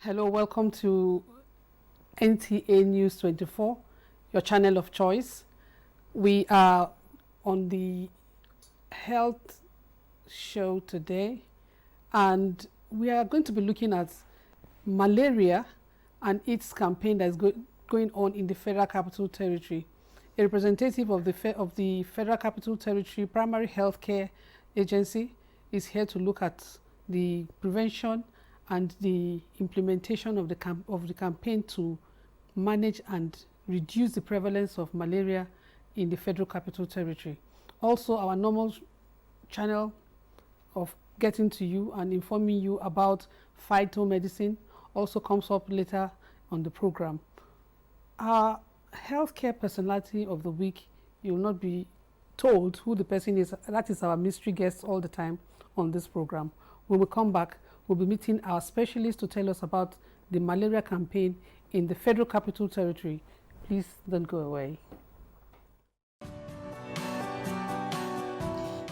Hello, welcome to NTA News 24, your channel of choice. We are on the health show today, and we are going to be looking at malaria and its campaign that is going on in the Federal Capital Territory. A representative of the Federal Capital Territory Primary Healthcare Agency is here to look at the prevention and the implementation of the campaign to manage and reduce the prevalence of malaria in the Federal Capital Territory. Also, our normal channel of getting to you and informing you about phytomedicine also comes up later on the program. Our healthcare personality of the week, you will not be told who the person is. That is our mystery guest all the time on this program. When we come back, we'll be meeting our specialist to tell us about the malaria campaign in the Federal Capital Territory. Please don't go away.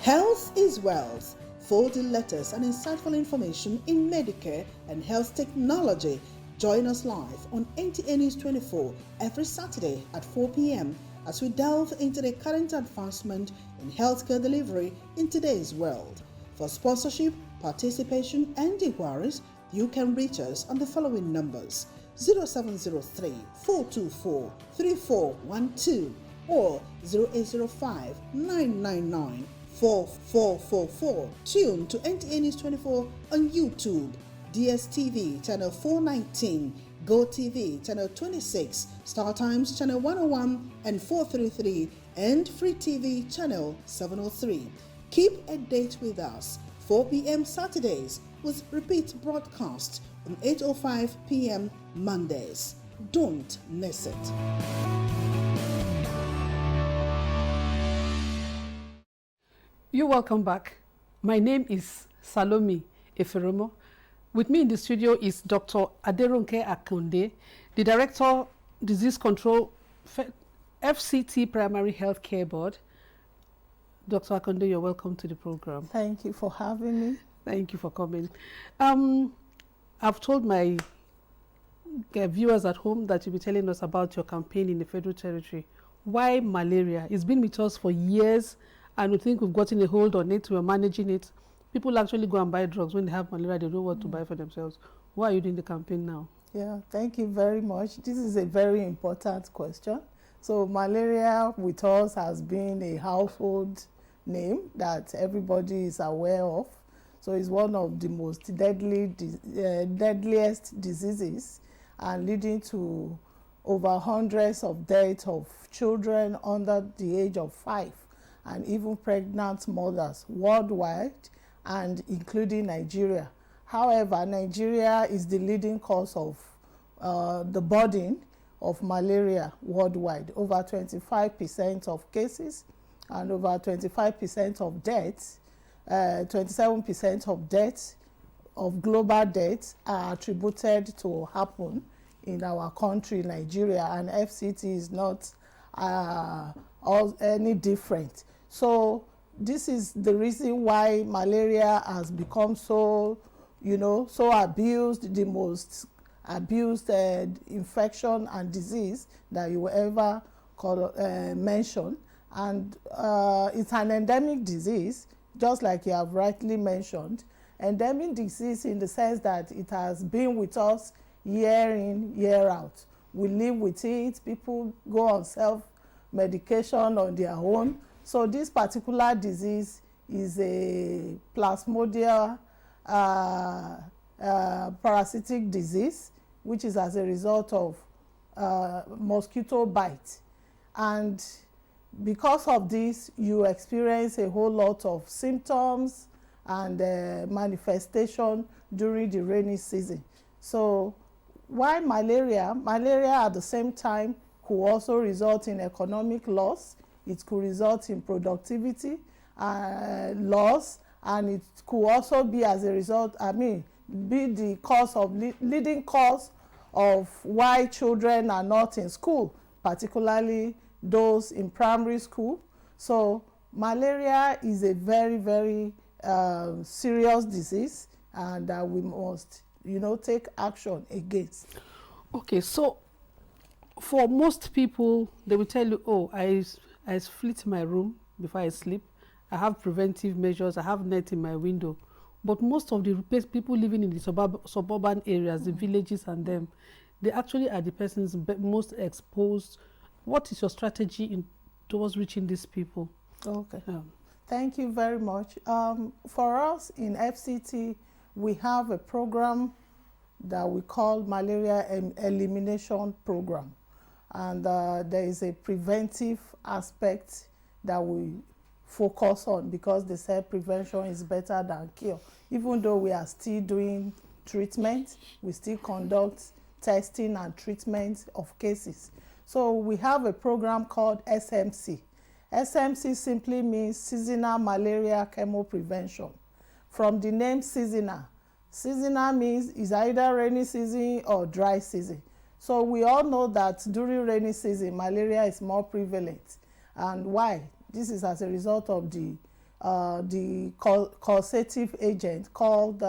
Health is wealth. Folding letters and insightful information in Medicare and health technology. Join us live on Inthe NEWS24 every Saturday at 4 p.m. as we delve into the current advancement in healthcare delivery in today's world. For sponsorship, participation and inquiries, you can reach us on the following numbers: 0703 424 3412 or 0805 999 4444. Tune to Inthe NEWS24 on YouTube, DSTV channel 419, GoTV channel 26, Star Times channel 101 and 433, and Free TV channel 703. Keep a date with us. 4 p.m. Saturdays with repeat broadcast on 8:05 p.m. Mondays. Don't miss it. You're welcome back. My name is Salome Eferomo. With me in the studio is Dr. Aderonke Akonde, the Director, Disease Control, FCT Primary Healthcare Board. Dr. Akonde, you're welcome to the program. Thank you for having me. Thank you for coming. I've told my viewers at home that you'll be telling us about your campaign in the Federal Territory. Why malaria? It's been with us for years, and we think we've gotten a hold on it. We're managing it. People actually go and buy drugs when they have malaria. They don't know what to buy for themselves. Why are you doing the campaign now? Yeah, thank you very much. This is a very important question. So malaria with us has been a household name that everybody is aware of. So it's one of the most deadliest diseases, and leading to over hundreds of deaths of children under the age of 5 and even pregnant mothers worldwide, and including Nigeria. However, Nigeria is the leading cause of the burden of malaria worldwide. Over 25% of cases and over 25% of deaths, 27% of deaths, of global deaths, are attributed to happen in our country, Nigeria, and FCT is not any different. So this is the reason why malaria has become so, so abused, the most abused infection and disease that you will ever mention. And it's an endemic disease, just like you have rightly mentioned. Endemic disease in the sense that it has been with us year in, year out. We live with it. People go on self-medication on their own. So this particular disease is a plasmodial parasitic disease, which is as a result of mosquito bite. And because of this, you experience a whole lot of symptoms and manifestation during the rainy season. So why malaria? Malaria at the same time could also result in economic loss. It could result in productivity loss, and it could also be as a result, be the cause of leading cause of why children are not in school, particularly those in primary school. So malaria is a very, very serious disease, and we must take action against. Okay, so for most people, they will tell you, oh, I split my room before I sleep. I have preventive measures. I have net in my window. But most of the people living in the suburban areas, the villages and them, they actually are the persons most exposed. What is your strategy towards reaching these people? Okay. Thank you very much. For us in FCT, we have a program that we call Malaria Elimination Program. And there is a preventive aspect that we focus on, because they say prevention is better than cure. Even though we are still doing treatment, we still conduct testing and treatment of cases. So we have a program called SMC. SMC simply means Seasonal Malaria Chemoprevention. From the name seasonal, seasonal means it's either rainy season or dry season. So we all know that during rainy season, malaria is more prevalent. And why? This is as a result of the causative agent called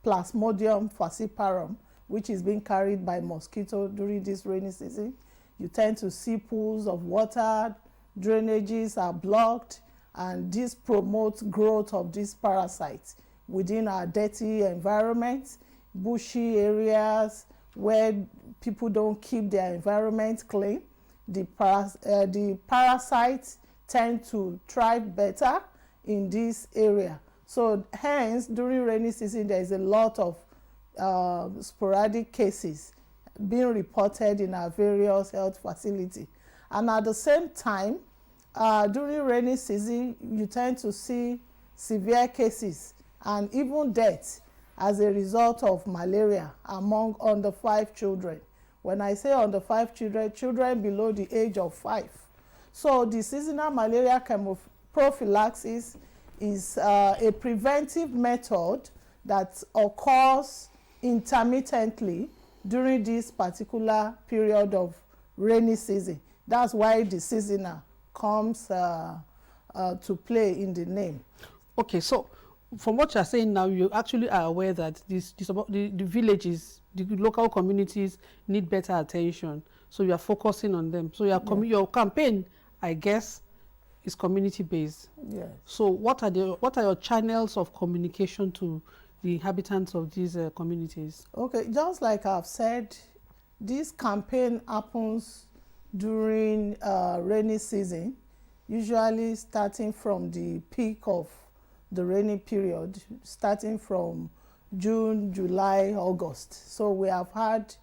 Plasmodium falciparum, which is being carried by mosquito during this rainy season. You tend to see pools of water, drainages are blocked, and this promotes growth of these parasites within our dirty environment, bushy areas where people don't keep their environment clean. The parasites tend to thrive better in this area. So hence, during rainy season, there is a lot of sporadic cases being reported in our various health facilities. And at the same time, during rainy season, you tend to see severe cases and even deaths as a result of malaria among under 5 children. When I say under 5 children, children below the age of 5. So the seasonal malaria chemoprophylaxis is a preventive method that occurs intermittently during this particular period of rainy season. That's why the seasonal comes to play in the name. Okay, so from what you're saying now, you actually are aware that the villages, the local communities need better attention. So you are focusing on them. So your campaign, I guess, is community-based. Yes. So what are your channels of communication to the inhabitants of these communities? Okay, just like I've said, this campaign happens during rainy season, usually starting from the peak of the rainy period, starting from June, July, August. So we have had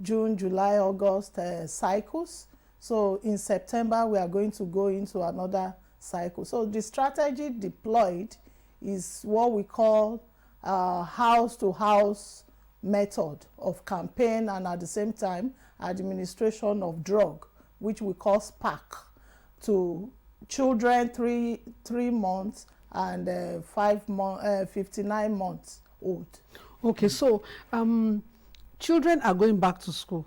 June, July, August cycles. So in September, we are going to go into another cycle. So the strategy deployed is what we call house-to-house method of campaign, and at the same time, administration of drug, which we call SPAC, to children 3 months and 59 months old. Okay, so children are going back to school.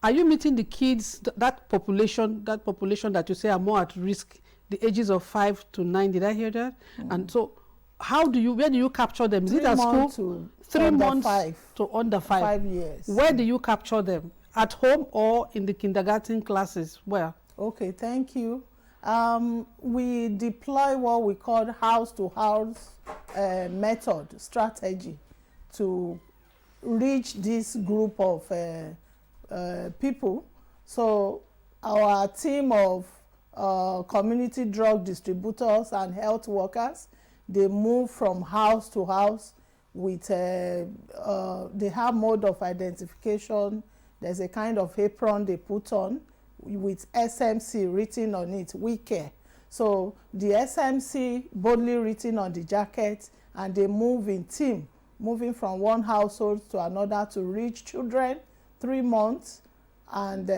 Are you meeting the kids, that population that you say are more at risk, the ages of 5 to 9? Did I hear that? And so, where do you capture them? Is it at school? 3 months to under 5. 5 years. Where do you capture them? At home or in the kindergarten classes? Where? Okay, thank you. We deploy what we call house-to-house method strategy to reach this group of people. So our team of community drug distributors and health workers, they move from house to house with they have mode of identification. There's a kind of apron they put on with SMC written on it, we care. So the SMC boldly written on the jacket, and they move in team, moving from one household to another to reach children 3 months and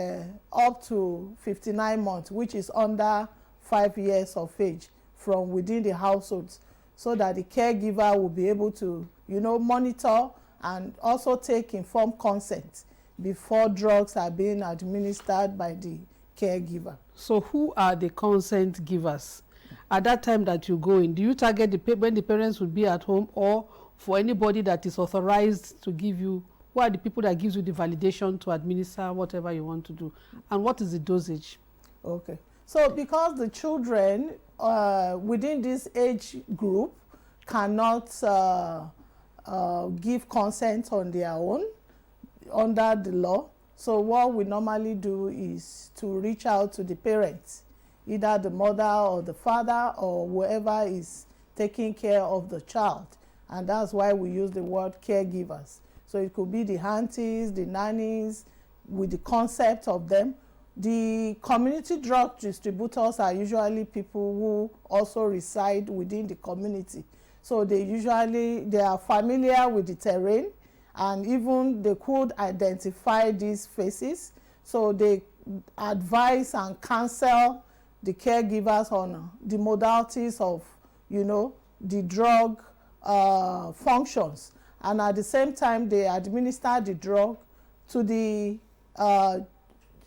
up to 59 months, which is under 5 years of age, from within the households, so that the caregiver will be able to, monitor and also take informed consent before drugs are being administered by the caregiver. So who are the consent givers? At that time that you go in, do you target when the parents will be at home, or for anybody that is authorized to give you, who are the people that gives you the validation to administer whatever you want to do, and what is the dosage? Okay. So because the children within this age group cannot give consent on their own under the law, so what we normally do is to reach out to the parents, either the mother or the father or whoever is taking care of the child. And that's why we use the word caregivers. So it could be the aunties, the nannies, with the concept of them. The community drug distributors are usually people who also reside within the community. So they are familiar with the terrain, and even they could identify these faces. So they advise and counsel the caregivers on the modalities of, the drug functions. And at the same time, they administer the drug to the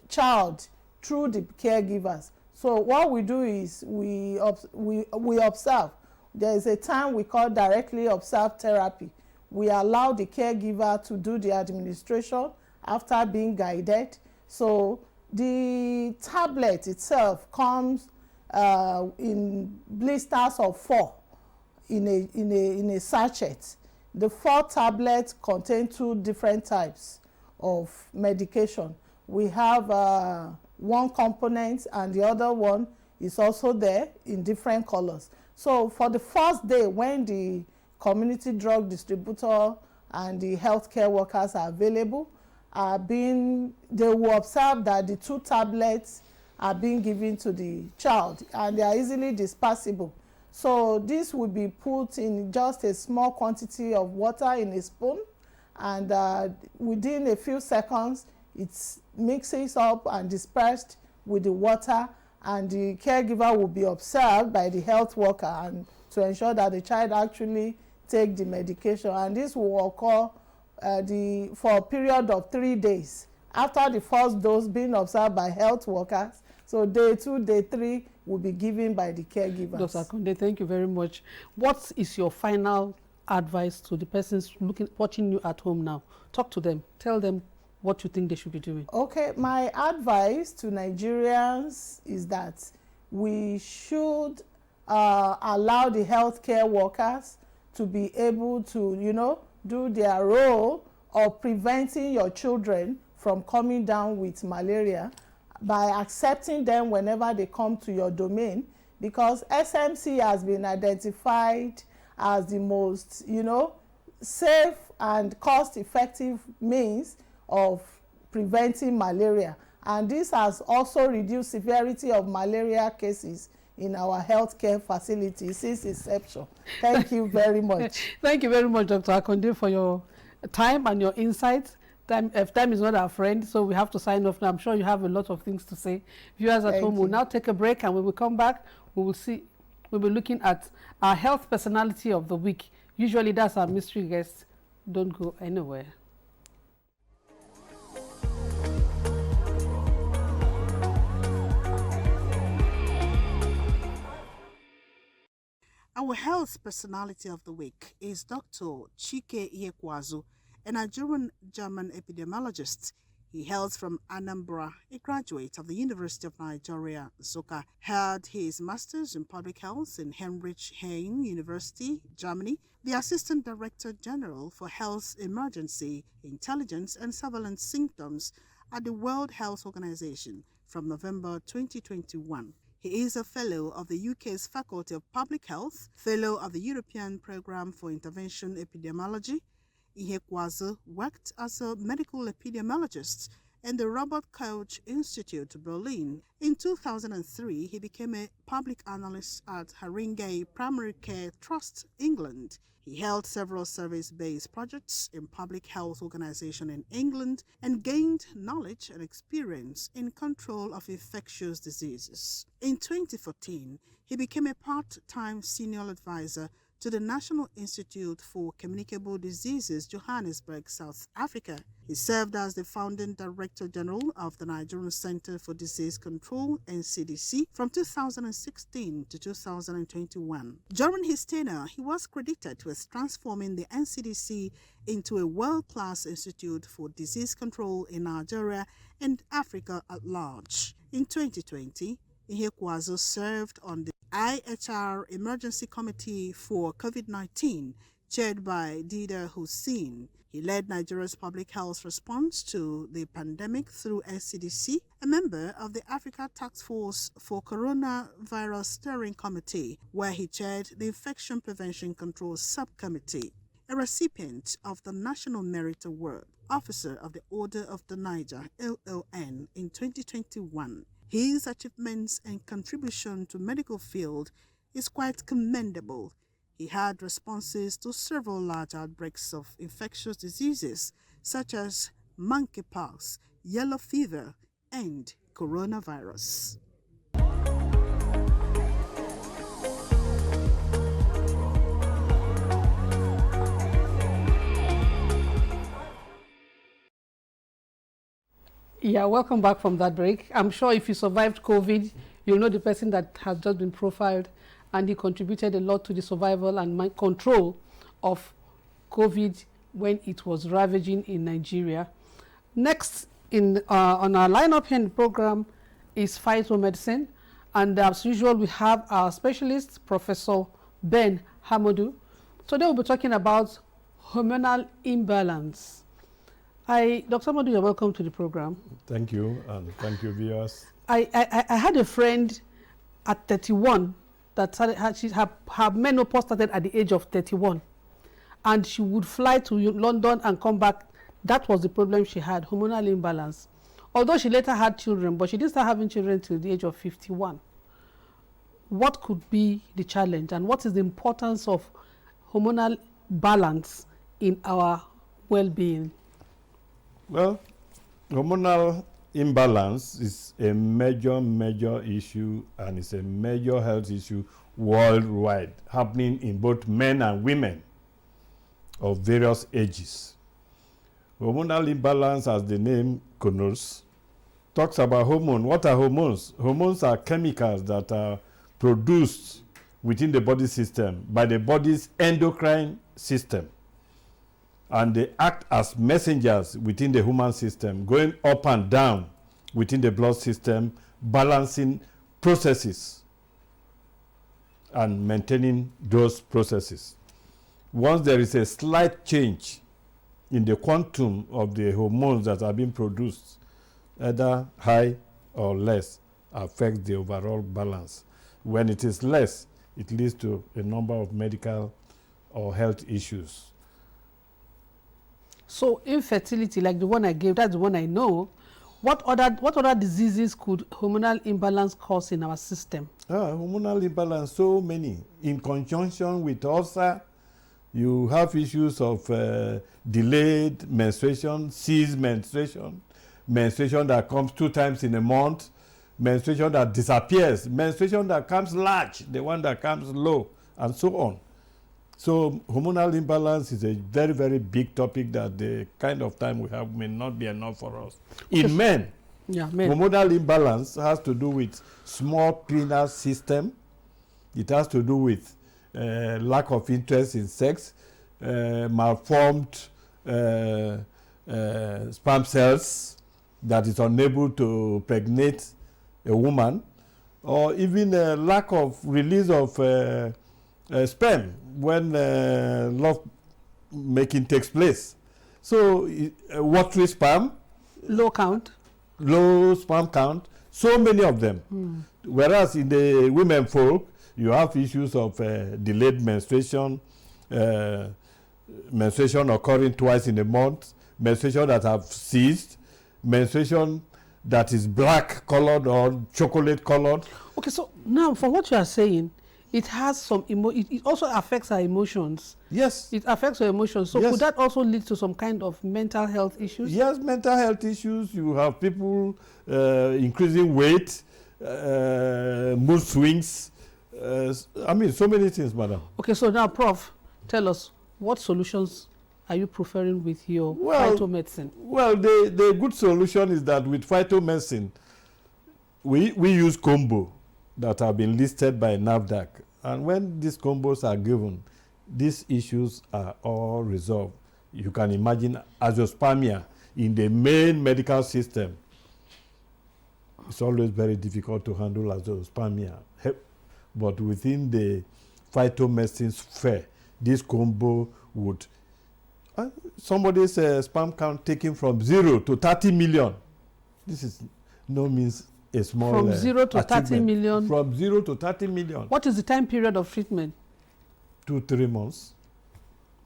child through the caregivers. So what we do is we observe. There is a time we call directly observed therapy. We allow the caregiver to do the administration after being guided. So the tablet itself comes in blisters of 4 in a sachet. The 4 tablets contain 2 different types of medication. We have one component, and the other one is also there in different colors. So for the first day, when the community drug distributor and the healthcare workers are available, they will observe that the 2 tablets are being given to the child, and they are easily dispersible. So this will be put in just a small quantity of water in a spoon, and within a few seconds, it mixes up and dispersed with the water, and the caregiver will be observed by the health worker and to ensure that the child actually take the medication. And this will occur for a period of 3 days after the first dose being observed by health workers. So day 2, day 3 will be given by the caregivers. Dr. Akonde, thank you very much. What is your final advice to the persons watching you at home now? Talk to them. Tell them what you think they should be doing. Okay, my advice to Nigerians is that we should allow the healthcare workers to be able to, do their role of preventing your children from coming down with malaria by accepting them whenever they come to your domain, because SMC has been identified as the most, safe and cost-effective means of preventing malaria. And this has also reduced severity of malaria cases in our healthcare facilities since inception. Thank you very much. Thank you very much, Dr. Akonde, for your time and your insights. Time is not our friend, so we have to sign off now. I'm sure you have a lot of things to say. Viewers at home will now take a break, and when we come back, we'll be looking at our health personality of the week. Usually that's our mystery guest. Don't go anywhere. Our health personality of the week is Dr. Chike Ihekwazu, a Nigerian-German epidemiologist. He hails from Anambra, a graduate of the University of Nigeria, Nsukka. Held his master's in public health in Heinrich-Heine University, Germany, the Assistant Director General for Health Emergency, Intelligence and Surveillance Symptoms at the World Health Organization from November 2021. He is a Fellow of the UK's Faculty of Public Health, Fellow of the European Programme for Intervention Epidemiology. Ihekwazu worked as a medical epidemiologist in the Robert Koch Institute, Berlin. In 2003, he became a public analyst at Haringey Primary Care Trust, England. He held several service-based projects in public health organizations in England and gained knowledge and experience in control of infectious diseases. In 2014, he became a part-time senior advisor to the National Institute for Communicable Diseases, Johannesburg, South Africa. He served as the founding Director General of the Nigerian Center for Disease Control, NCDC, from 2016 to 2021. During his tenure, he was credited with transforming the NCDC into a world-class institute for disease control in Nigeria and Africa at large. In 2020, Inthe served on the IHR Emergency Committee for COVID-19, chaired by Dida Hussein. He led Nigeria's public health response to the pandemic through NCDC, a member of the Africa Task Force for Coronavirus Steering Committee, where he chaired the Infection Prevention Control Subcommittee. A recipient of the National Merit Award, Officer of the Order of the Niger, LLN, in 2021. His achievements and contribution to medical field is quite commendable. He had responses to several large outbreaks of infectious diseases such as monkeypox, yellow fever, and coronavirus. Yeah, welcome back from that break. I'm sure if you survived COVID, you know the person that has just been profiled, and he contributed a lot to the survival and control of COVID when it was ravaging in Nigeria. Next on our lineup here in the program is Phytomedicine, and as usual we have our specialist, Professor Ben Hamodu. Today we'll be talking about hormonal imbalance. Dr. Hamodu, you're welcome to the program. Thank you, and thank you, viewers. I had a friend at 31 that her menopause started at the age of 31, and she would fly to London and come back. That was the problem she had, hormonal imbalance. Although she later had children, but she didn't start having children till the age of 51. What could be the challenge, and what is the importance of hormonal balance in our well-being? Well, hormonal imbalance is a major issue, and it's a major health issue worldwide, happening in both men and women of various ages. Hormonal imbalance, as the name connotes, talks about hormone. What are hormones? Hormones are chemicals that are produced within the body system by the body's endocrine system, and they act as messengers within the human system, going up and down within the blood system, balancing processes and maintaining those processes. Once there is a slight change in the quantum of the hormones that are being produced, either high or less, affects the overall balance. When it is less, it leads to a number of medical or health issues. So infertility, like the one I gave, that's the one I know. What other diseases could hormonal imbalance cause in our system? Hormonal imbalance, so many. In conjunction with ulcer, you have issues of delayed menstruation, ceased menstruation, menstruation that comes 2 times in a month, menstruation that disappears, menstruation that comes large, the one that comes low, and so on. So hormonal imbalance is a very big topic that the kind of time we have may not be enough for us. In men, hormonal imbalance has to do with small penile system. It has to do with lack of interest in sex, malformed sperm cells that is unable to pregnate a woman, or even lack of release of sperm when love making takes place. So watery sperm, low sperm count, so many of them. Whereas in the women folk, you have issues of delayed menstruation, menstruation occurring twice in a month, menstruation that have ceased, menstruation that is black colored or chocolate colored. Okay, so now from what you are saying, it has some it also affects our emotions. Yes. It affects our emotions. So yes. Could that also lead to some kind of mental health issues? Yes, mental health issues. You have people increasing weight, mood swings, I mean, so many things, madam. Okay, so now, Prof, tell us, what solutions are you preferring with your phytomedicine? Well, the good solution is that with phytomedicine, we use combo that have been listed by NAFDAC. And when these combos are given, these issues are all resolved. You can imagine azoospermia in the main medical system. It's always very difficult to handle azoospermia. But within the phytomedicine sphere, this combo would somebody's sperm count taken from 0 to 30 million. This is no means a small from 0 to 30 million. From 0 to 30 million. What is the time period of treatment? 2-3 months.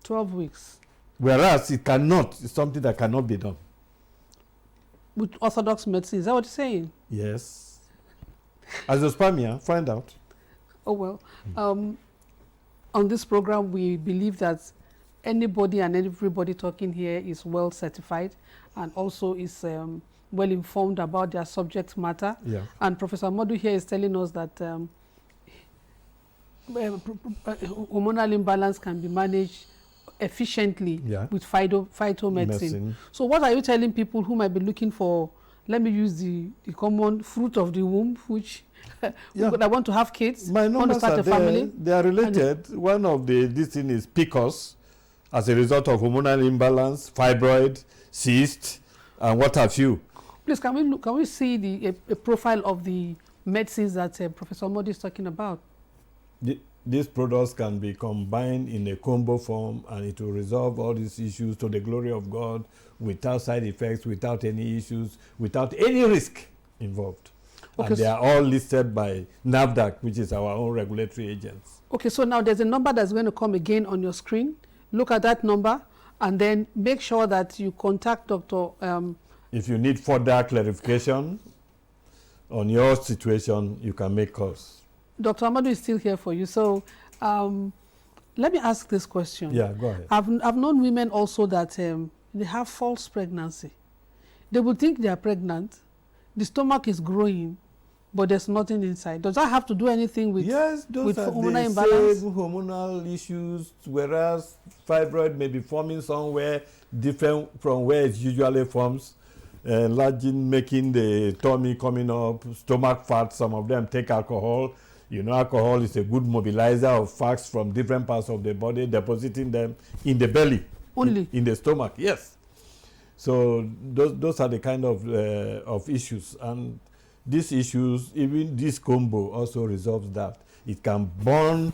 12 weeks. Whereas it cannot, it's something that cannot be done. With orthodox medicine, is that what you're saying? Yes. Azoospermia, find out. Oh, well. On this program, we believe that anybody and everybody talking here is well certified and also is well informed about their subject matter. Yeah. And Professor Modu here is telling us that hormonal imbalance can be managed efficiently with phytomedicine. So what are you telling people who might be looking for, let me use the common fruit of the womb, which I want to have kids, my want to start a family? They are related. One of this thing is PCOS as a result of hormonal imbalance, fibroid, cyst, and what have you. Please, can we see a profile of the medicines that Professor Modi is talking about? These products can be combined in a combo form, and it will resolve all these issues to the glory of God without side effects, without any issues, without any risk involved. Okay, and they are all listed by NAFDAC, which is our own regulatory agents. Okay, so now there's a number that's going to come again on your screen. Look at that number and then make sure that you contact Dr. If you need further clarification on your situation, you can make calls. Dr. Amadu is still here for you. So let me ask this question. Yeah, go ahead. I've known women also that they have false pregnancy. They will think they are pregnant. The stomach is growing, but there's nothing inside. Does that have to do anything with hormonal imbalance? Same hormonal issues, whereas fibroid may be forming somewhere different from where it usually forms, enlarging, making the tummy coming up, stomach fat. Some of them take alcohol. You know, alcohol is a good mobilizer of fats from different parts of the body, depositing them in the belly. Only? In the stomach, yes. So those are the kind of issues. And these issues, even this combo also resolves that. It can burn.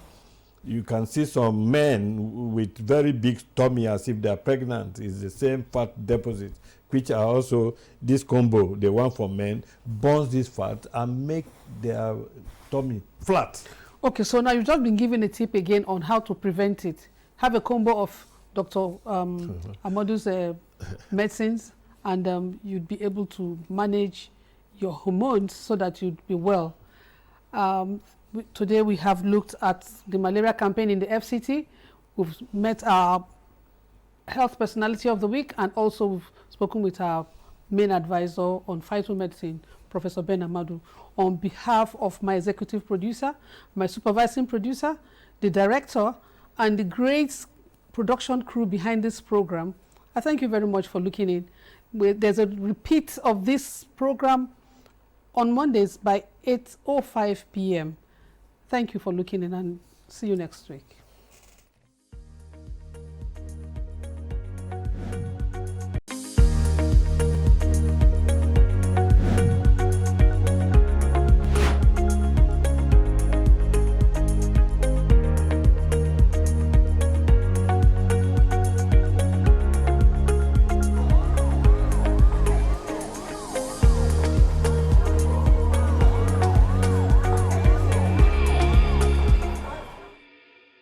You can see some men with very big tummy as if they are pregnant. It's the same fat deposit, which are also this combo, the one for men, burns this fat and make their tummy flat. Okay, so now you've just been given a tip again on how to prevent it. Have a combo of Dr. Amadu's medicines, and you'd be able to manage your hormones so that you'd be well. Today we have looked at the malaria campaign in the FCT. We've met our health personality of the week, and also we've spoken with our main advisor on phytomedicine, Professor Ben Amadu. On behalf of my executive producer, my supervising producer, the director, and the great production crew behind this program, I thank you very much for looking in. There's a repeat of this program on Mondays by 8:05 p.m. Thank you for looking in, and see you next week.